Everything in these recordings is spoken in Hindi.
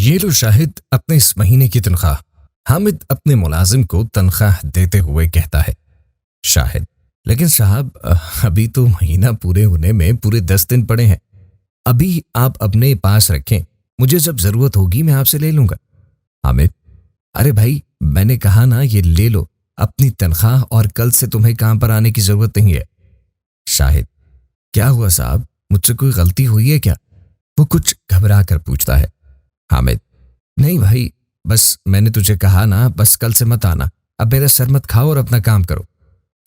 ये लो शाहिद अपने इस महीने की तनख्वाह। हामिद अपने मुलाजिम को तनख्वाह देते हुए कहता है। शाहिद, लेकिन साहब अभी तो महीना पूरे होने में पूरे 10 दिन पड़े हैं। अभी आप अपने पास रखें, मुझे जब जरूरत होगी मैं आपसे ले लूंगा। हामिद, अरे भाई मैंने कहा ना, ये ले लो अपनी तनख्वाह और कल से तुम्हें काम पर आने की जरूरत नहीं है। शाहिद, क्या हुआ साहब, मुझसे कोई गलती हुई है क्या? वो कुछ घबरा कर पूछता है। हामिद, नहीं भाई, बस मैंने तुझे कहा ना, बस कल से मत आना। अब मेरा सर मत खाओ और अपना काम करो।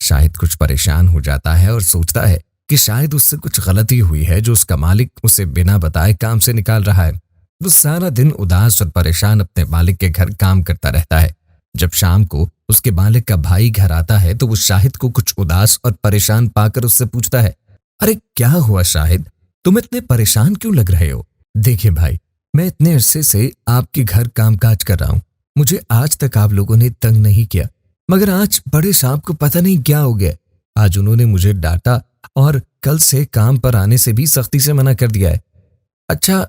शाहिद कुछ परेशान हो जाता है और सोचता है कि शायद उससे कुछ गलती हुई है जो उसका मालिक उसे बिना बताए काम से निकाल रहा है। वो सारा दिन उदास और परेशान अपने मालिक के घर काम करता रहता है। जब शाम को उसके मालिक का भाई घर आता है तो वो शाहिद को कुछ उदास और परेशान पाकर उससे पूछता है, अरे क्या हुआ शाहिद, तुम इतने परेशान क्यों लग रहे हो? देखिए भाई, मैं इतने अरसे से आपके घर कामकाज कर रहा हूँ, मुझे आज तक आप लोगों ने तंग नहीं किया, मगर आज बड़े साहब को पता नहीं क्या हो गया। आज उन्होंने मुझे डांटा और कल से काम पर आने से भी सख्ती से मना कर दिया है। अच्छा,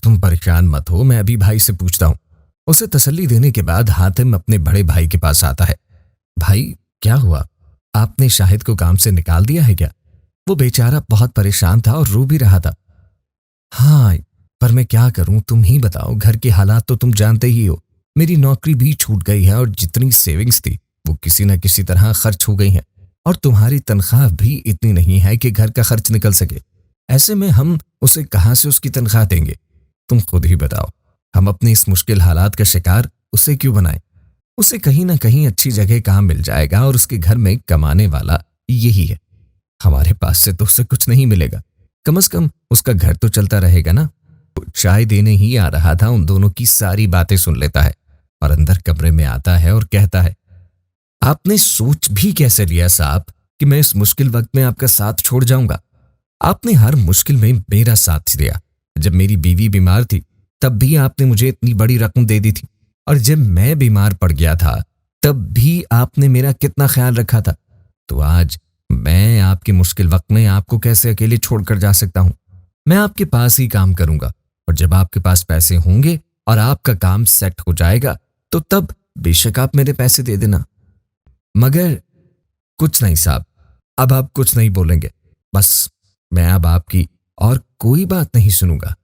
तुम परेशान मत हो, मैं अभी भाई से पूछता हूँ। उसे तसल्ली देने के बाद हातिम अपने बड़े भाई के पास आता है। भाई क्या हुआ, आपने शाहिद को काम से निकाल दिया है क्या? वो बेचारा बहुत परेशान था और रो भी रहा था। हाँ, पर मैं क्या करूं, तुम ही बताओ, घर के हालात तो तुम जानते ही हो। मेरी नौकरी भी छूट गई है और जितनी सेविंग्स थी वो किसी न किसी तरह खर्च हो गई हैं, और तुम्हारी तनख्वाह भी इतनी नहीं है कि घर का खर्च निकल सके। ऐसे में हम उसे कहां से उसकी तनख्वाह देंगे? तुम खुद ही बताओ, हम अपनी इस मुश्किल हालात का शिकार उसे क्यों बनाएं? उसे कहीं ना कहीं अच्छी जगह काम मिल जाएगा और उसके घर में कमाने वाला यही है। हमारे पास से तो उसे कुछ नहीं मिलेगा, कम से कम उसका घर तो चलता रहेगा ना। वो चाय देने ही आ रहा था, उन दोनों की सारी बातें सुन लेता है और अंदर कमरे में आता है और कहता है, आपने सोच भी कैसे लिया साहब कि मैं इस मुश्किल वक्त में आपका साथ छोड़ जाऊंगा? आपने हर मुश्किल में मेरा साथ दिया। जब मेरी बीवी बीमार थी तब भी आपने मुझे इतनी बड़ी रकम दे दी थी, और जब मैं बीमार पड़ गया था तब भी आपने मेरा कितना ख्याल रखा था। तो आज मैं आपके मुश्किल वक्त में आपको कैसे अकेले छोड़कर जा सकता हूं? मैं आपके पास ही काम करूंगा, और जब आपके पास पैसे होंगे और आपका काम सेट हो जाएगा तो तब बेशक आप मेरे पैसे दे देना। मगर कुछ नहीं साहब, अब आप कुछ नहीं बोलेंगे, बस मैं अब आपकी और कोई बात नहीं सुनूंगा।